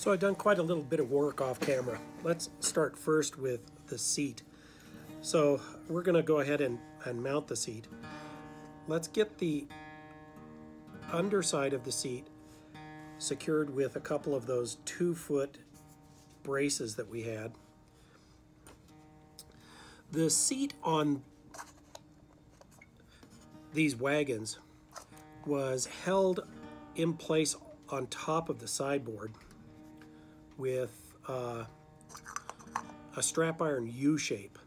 So I've done quite a little bit of work off camera. Let's start first with the seat. So we're going to go ahead and mount the seat. Let's get the underside of the seat secured with a couple of those 2-foot braces that we had. The seat on these wagons was held in place on top of the sideboard with a strap iron U-shape.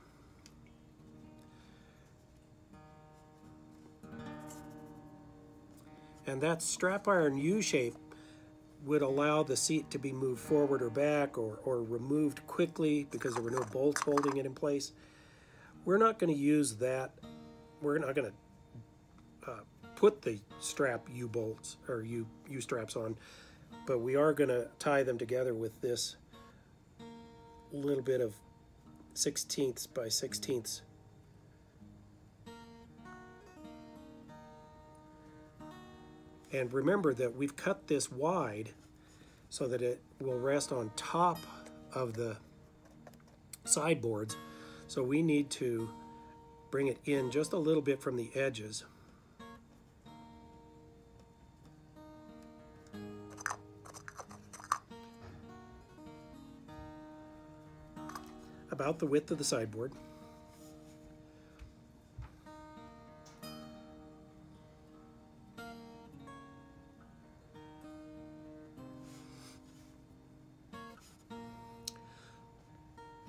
And that strap iron U-shape would allow the seat to be moved forward or back or removed quickly because there were no bolts holding it in place. We're not going to use that. We're not going to put the strap U-bolts or U-straps on, but we are going to tie them together with this little bit of 1/16 by 1/16. And remember that we've cut this wide so that it will rest on top of the sideboards. So we need to bring it in just a little bit from the edges. About the width of the sideboard.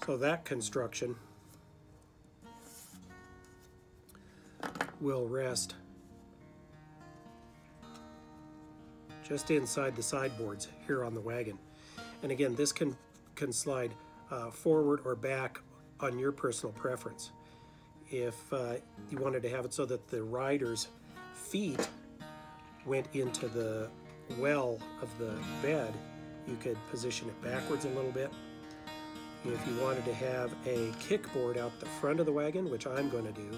So that construction will rest just inside the sideboards here on the wagon. And again, this can slide forward or back on your personal preference. If you wanted to have it so that the rider's feet went into the well of the bed, you could position it backwards a little bit. If you wanted to have a kickboard out the front of the wagon, which I'm going to do,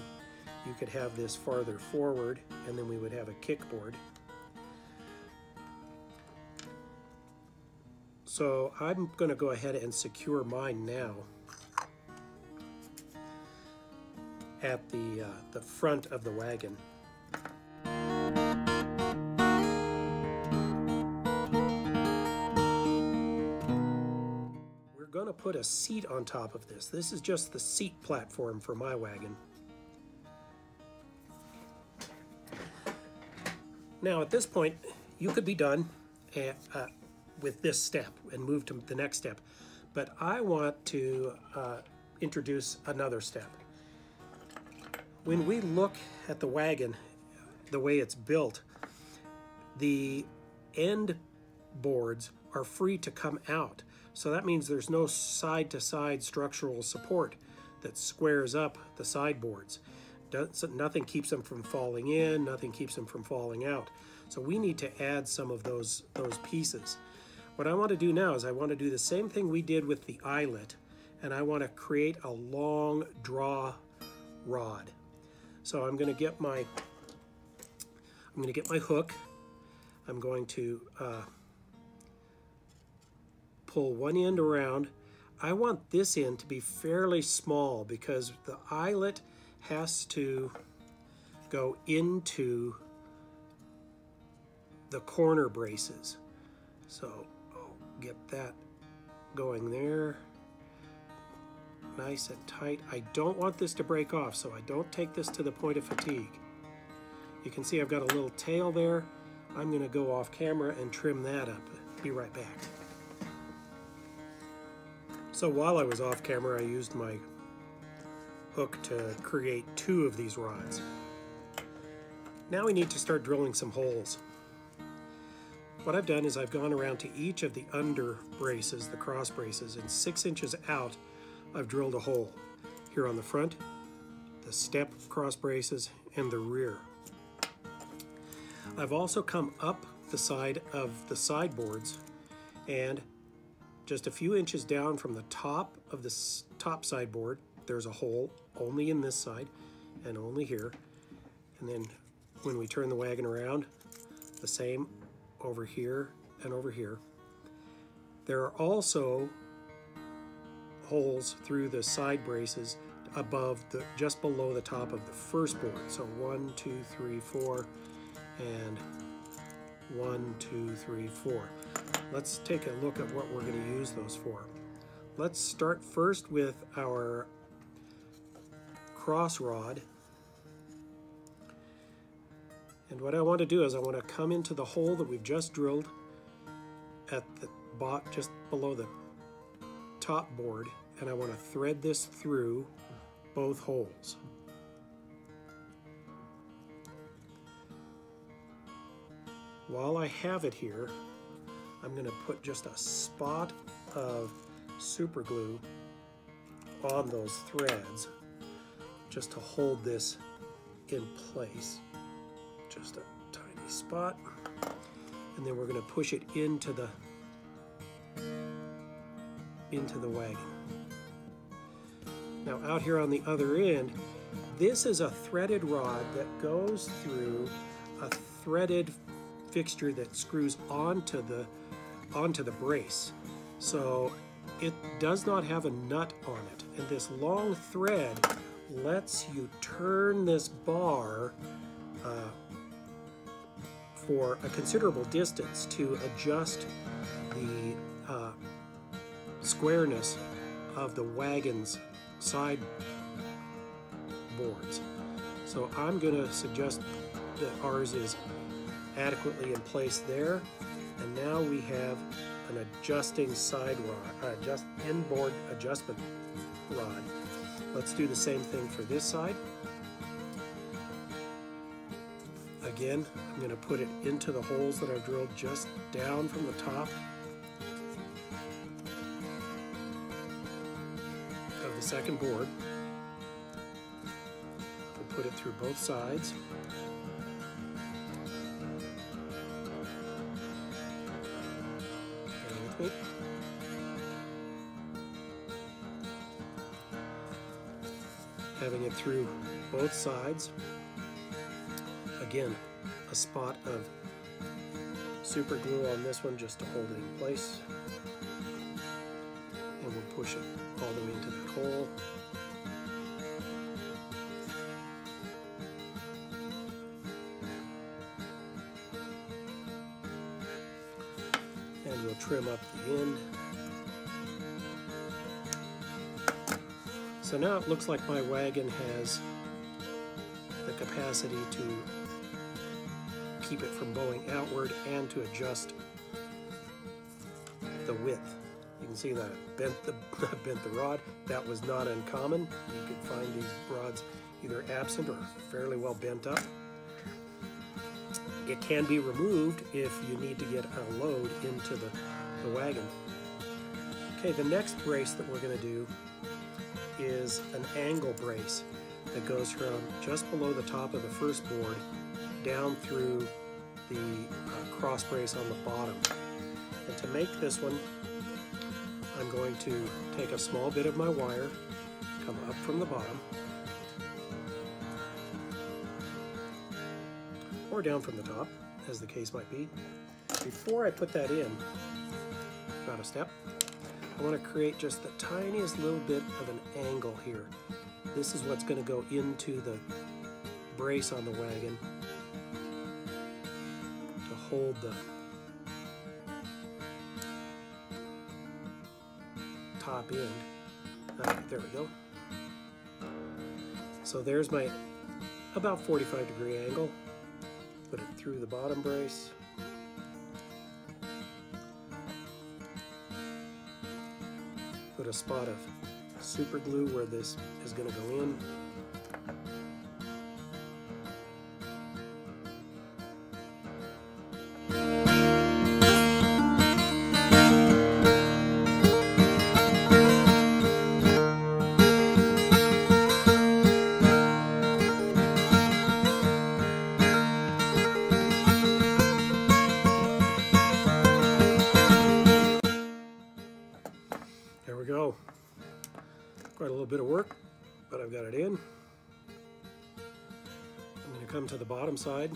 you could have this farther forward, and then we would have a kickboard. So I'm going to go ahead and secure mine now at the front of the wagon. Going to put a seat on top of this. This is just the seat platform for my wagon. Now at this point you could be done with this step and move to the next step, but I want to introduce another step. When we look at the wagon, the way it's built, the end boards are free to come out. So that means there's no side-to-side structural support that squares up the sideboards. Nothing keeps them from falling in, nothing keeps them from falling out. So we need to add some of those pieces. What I want to do now is I want to do the same thing we did with the eyelet, and I want to create a long draw rod. So I'm going to get my hook. I'm going to pull one end around. I want this end to be fairly small because the eyelet has to go into the corner braces. So I'll get that going there. Nice and tight. I don't want this to break off, so I don't take this to the point of fatigue. You can see I've got a little tail there. I'm going to go off camera and trim that up. Be right back. So while I was off camera, I used my hook to create 2 of these rods. Now we need to start drilling some holes. What I've done is I've gone around to each of the under braces, the cross braces, and 6 inches out I've drilled a hole. Here on the front, the step cross braces, and the rear. I've also come up the side of the sideboards, and just a few inches down from the top of the top sideboard, there's a hole only in this side and only here. And then when we turn the wagon around, the same over here and over here. There are also holes through the side braces above just below the top of the first board. So 1, 2, 3, 4, and 1, 2, 3, 4. Let's take a look at what we're going to use those for. Let's start first with our cross rod. And what I want to do is I want to come into the hole that we've just drilled at the just below the top board, and I want to thread this through both holes. While I have it here, I'm going to put just a spot of super glue on those threads just to hold this in place. Just a tiny spot, and then we're going to push it into the wagon. Now out here on the other end, this is a threaded rod that goes through a threaded fixture that screws onto the brace. So it does not have a nut on it, and this long thread lets you turn this bar for a considerable distance to adjust the squareness of the wagon's side boards. So I'm going to suggest that ours is adequately in place there, and now we have an adjusting side rod, inboard adjustment rod. Let's do the same thing for this side. Again, I'm going to put it into the holes that I've drilled just down from the top of the second board. We'll put it through both sides. Bear with me. Having it through both sides. Again, a spot of super glue on this one just to hold it in place. And we'll push it all the way into that hole. And we'll trim up the end. So now it looks like my wagon has the capacity to keep it from bowing outward and to adjust the width. You can see that I bent the rod. That was not uncommon. You could find these rods either absent or fairly well bent up. It can be removed if you need to get a load into the wagon. Okay, the next brace that we're going to do is an angle brace that goes from just below the top of the first board down through the cross brace on the bottom. And to make this one, I'm going to take a small bit of my wire, come up from the bottom, or down from the top, as the case might be. Before I put that in, about a step, I want to create just the tiniest little bit of an angle here. This is what's going to go into the brace on the wagon to hold the top end. There we go. So there's my about 45-degree angle. Put it through the bottom brace. Put a spot of super glue where this is going to go in. There we go. Quite a little bit of work, but I've got it in. I'm going to come to the bottom side.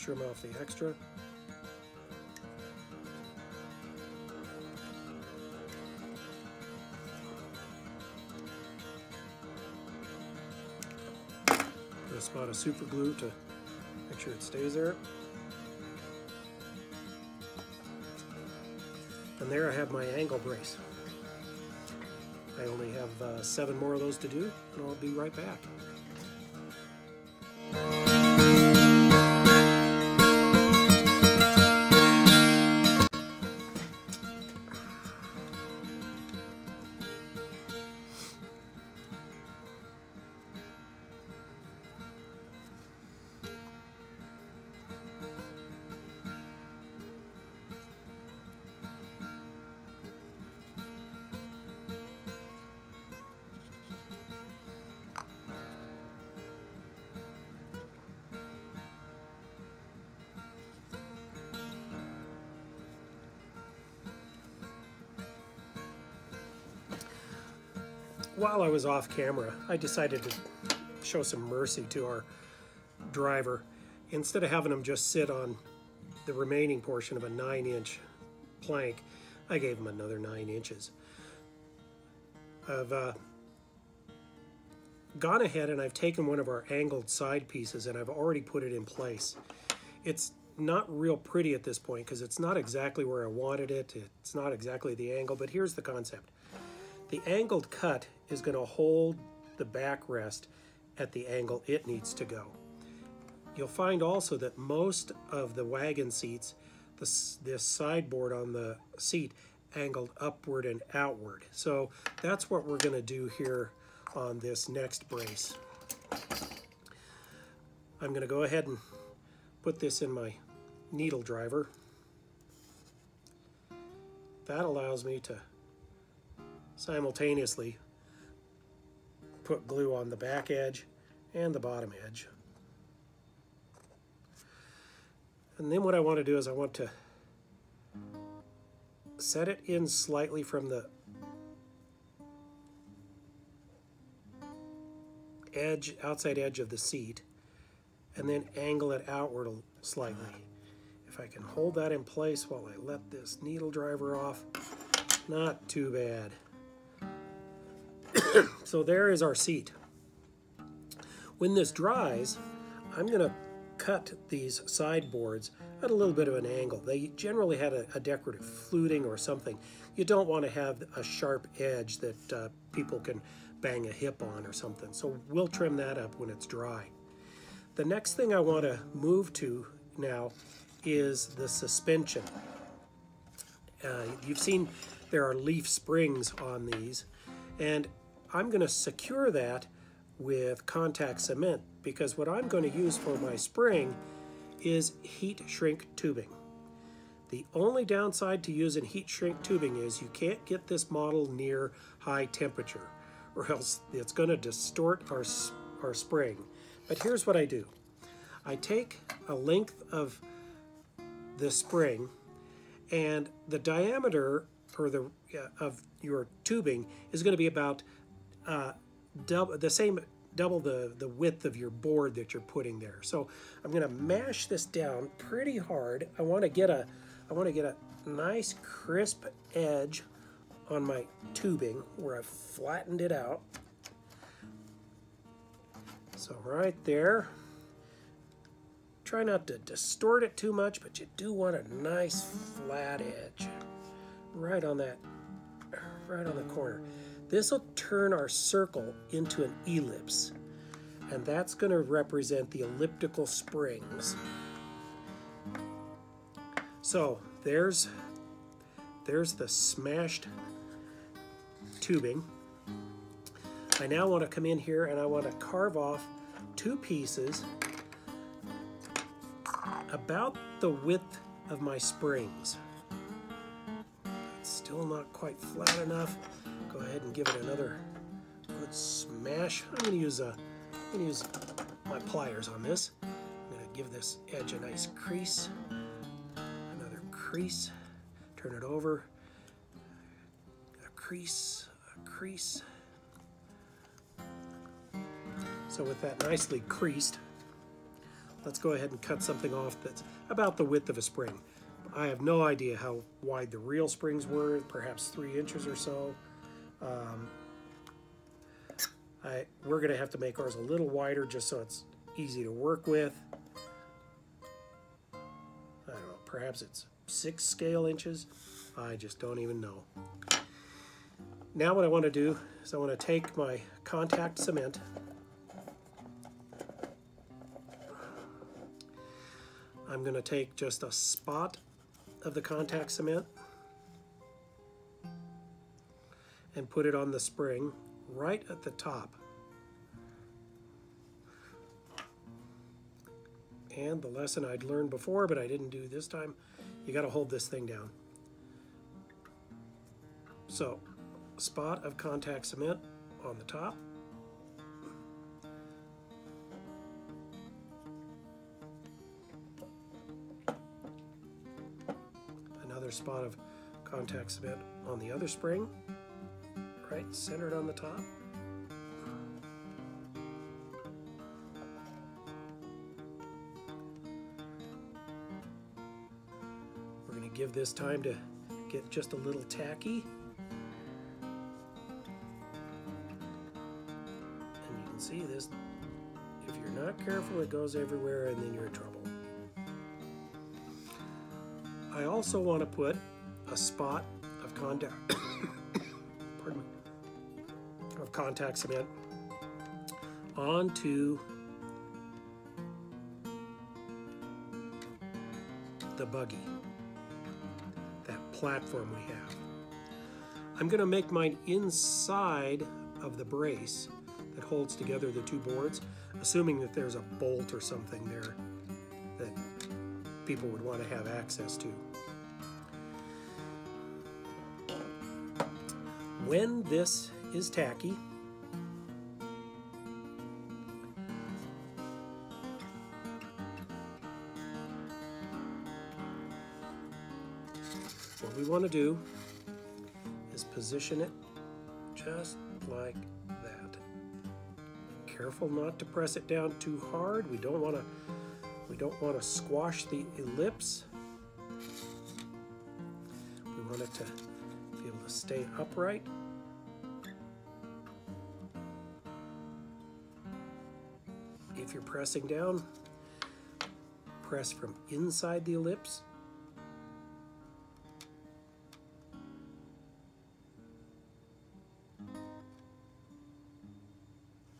trim off the extra. Put a spot of super glue to make sure it stays there. And there I have my angle brace. I only have 7 more of those to do, and I'll be right back. While I was off camera, I decided to show some mercy to our driver. Instead of having him just sit on the remaining portion of a 9-inch plank, I gave him another 9 inches. I've gone ahead and I've taken one of our angled side pieces and I've already put it in place. It's not real pretty at this point because it's not exactly where I wanted it. It's not exactly the angle, but here's the concept. The angled cut is going to hold the backrest at the angle it needs to go. You'll find also that most of the wagon seats, this sideboard on the seat angled upward and outward. So that's what we're going to do here on this next brace. I'm going to go ahead and put this in my needle driver. That allows me to simultaneously put glue on the back edge and the bottom edge. And then what I want to do is I want to set it in slightly from the edge, outside edge of the seat, and then angle it outward slightly. If I can hold that in place while I let this needle driver off, not too bad. So there is our seat. When this dries, I'm going to cut these sideboards at a little bit of an angle. They generally had a decorative fluting or something. You don't want to have a sharp edge that people can bang a hip on or something. So we'll trim that up when it's dry. The next thing I want to move to now is the suspension. You've seen there are leaf springs on these, and I'm going to secure that with contact cement because what I'm going to use for my spring is heat shrink tubing. The only downside to using heat shrink tubing is you can't get this model near high temperature or else it's going to distort our spring. But here's what I do. I take a length of the spring and the diameter or of your tubing is going to be about double the width of your board that you're putting there. So I'm going to mash this down pretty hard. I want to get a nice crisp edge on my tubing where I've flattened it out. So right there. Try not to distort it too much, but you do want a nice flat edge right on the corner. This will turn our circle into an ellipse, and that's going to represent the elliptical springs. So there's the smashed tubing. I now want to come in here and I want to carve off 2 pieces about the width of my springs. It's still not quite flat enough. Go ahead and give it another good smash. I'm going to use my pliers on this. I'm going to give this edge a nice crease. Another crease. Turn it over. A crease, a crease. So with that nicely creased, let's go ahead and cut something off that's about the width of a spring. I have no idea how wide the real springs were, perhaps 3 inches or so. We're going to have to make ours a little wider just so it's easy to work with. I don't know, perhaps it's 6 scale inches. I just don't even know. Now what I want to do is I want to take my contact cement, I'm going to take just a spot of the contact cement and put it on the spring right at the top. And the lesson I'd learned before, but I didn't do this time, you got to hold this thing down. So, a spot of contact cement on the top. Another spot of contact cement on the other spring, right centered on the top. We're going to give this time to get just a little tacky. And you can see this, if you're not careful, it goes everywhere and then you're in trouble. I also want to put a spot of contact, pardon me, of contact cement onto the buggy, that platform we have. I'm going to make mine inside of the brace that holds together the two boards, assuming that there's a bolt or something there that people would want to have access to. When this is tacky, what we want to do is position it just like that. Careful not to press it down too hard. We don't want to squash the ellipse. We want it to be able to stay upright. If you're pressing down, press from inside the ellipse.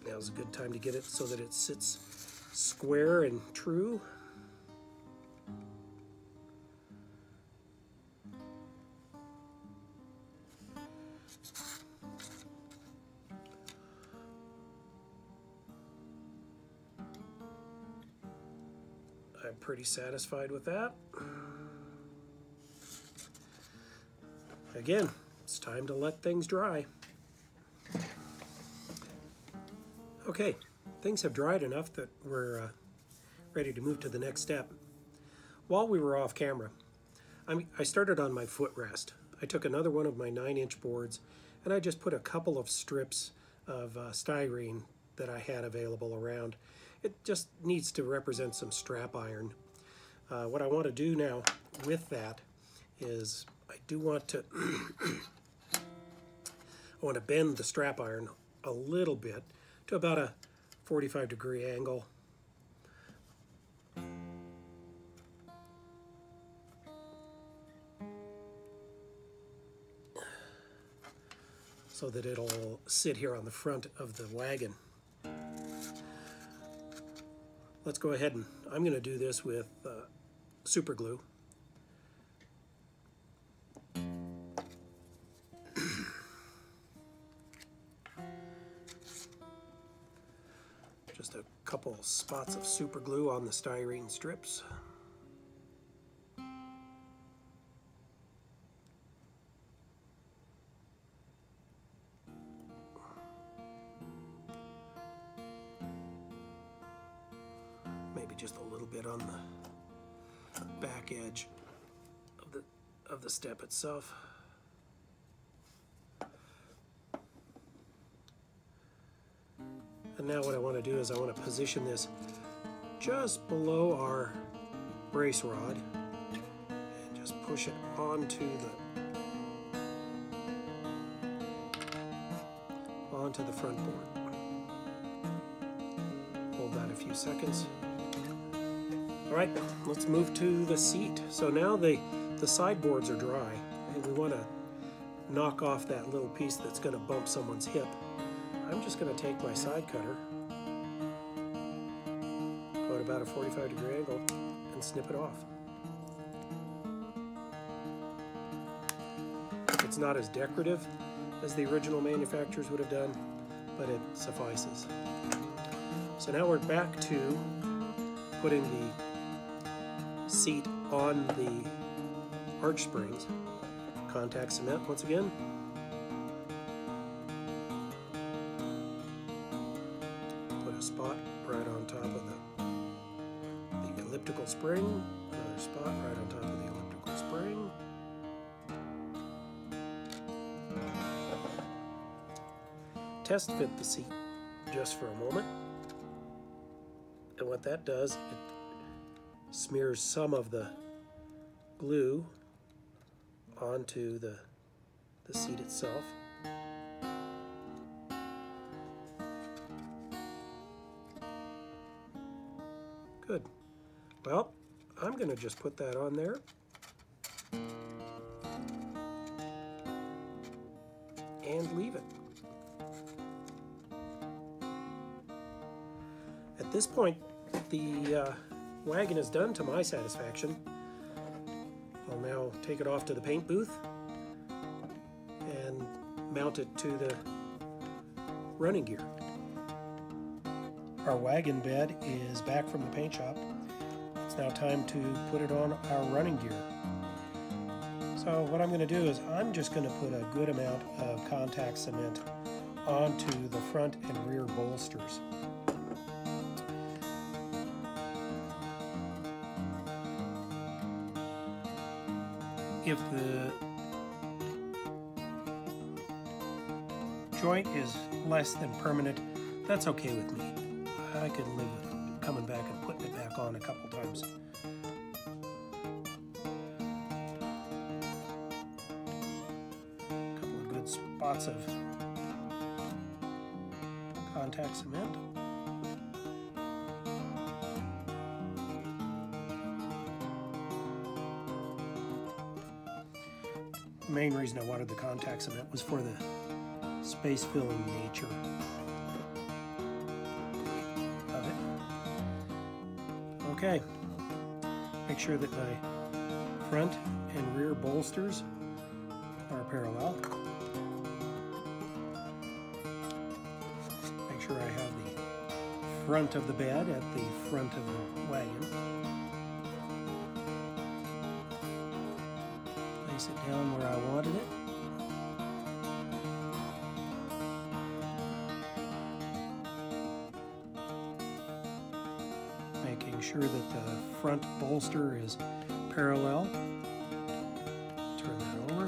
Now's a good time to get it so that it sits square and true. I'm pretty satisfied with that. Again, it's time to let things dry. Okay, things have dried enough that we're ready to move to the next step. While we were off camera, I started on my footrest. I took another one of my 9-inch boards and I just put a couple of strips of styrene that I had available around. It just needs to represent some strap iron. What I want to do now with that is I do want to I want to bend the strap iron a little bit to about a 45-degree angle. So that it'll sit here on the front of the wagon. Let's go ahead and I'm going to do this with super glue. Just a couple spots of super glue on the styrene strips. Maybe just a little bit on the back edge of the step itself. And now what I want to do is I want to position this just below our brace rod and just push it onto the front board. Hold that a few seconds. All right, let's move to the seat. So now the sideboards are dry, and we want to knock off that little piece that's going to bump someone's hip. I'm just going to take my side cutter, go at about a 45-degree angle, and snip it off. It's not as decorative as the original manufacturers would have done, but it suffices. So now we're back to putting the seat on the arch springs. Contact cement once again. Put a spot right on top of the elliptical spring. Another spot right on top of the elliptical spring. Test fit the seat just for a moment. And what that does, it smears some of the glue onto the seat itself. Good. Well, I'm going to just put that on there. And leave it. At this point, the wagon is done to my satisfaction. I'll now take it off to the paint booth and mount it to the running gear. Our wagon bed is back from the paint shop. It's now time to put it on our running gear. So what I'm going to do is I'm just going to put a good amount of contact cement onto the front and rear bolsters. If the joint is less than permanent, that's okay with me. I could live with coming back and putting it back on a couple times. A couple of good spots of contact cement. The main reason I wanted the contact cement was for the space-filling nature of it. Okay, make sure that my front and rear bolsters are parallel. Make sure I have the front of the bed at the front of the wagon. Place it down where I wanted it. Making sure that the front bolster is parallel. Turn that over.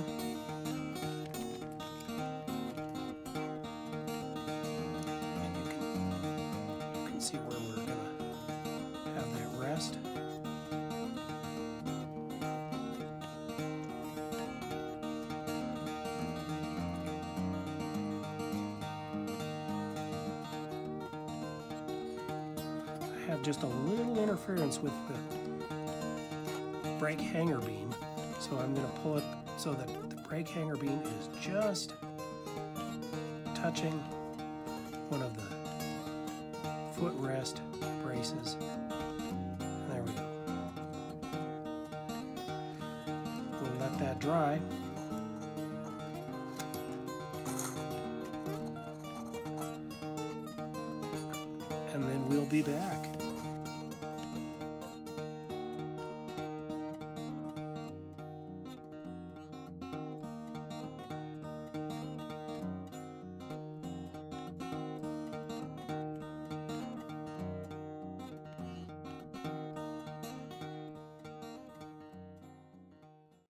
And you can see where we're going to have that rest. Have just a little interference with the brake hanger beam, so I'm going to pull it so that the brake hanger beam is just touching one of the footrest braces. There we go. We'll let that dry. And then we'll be back.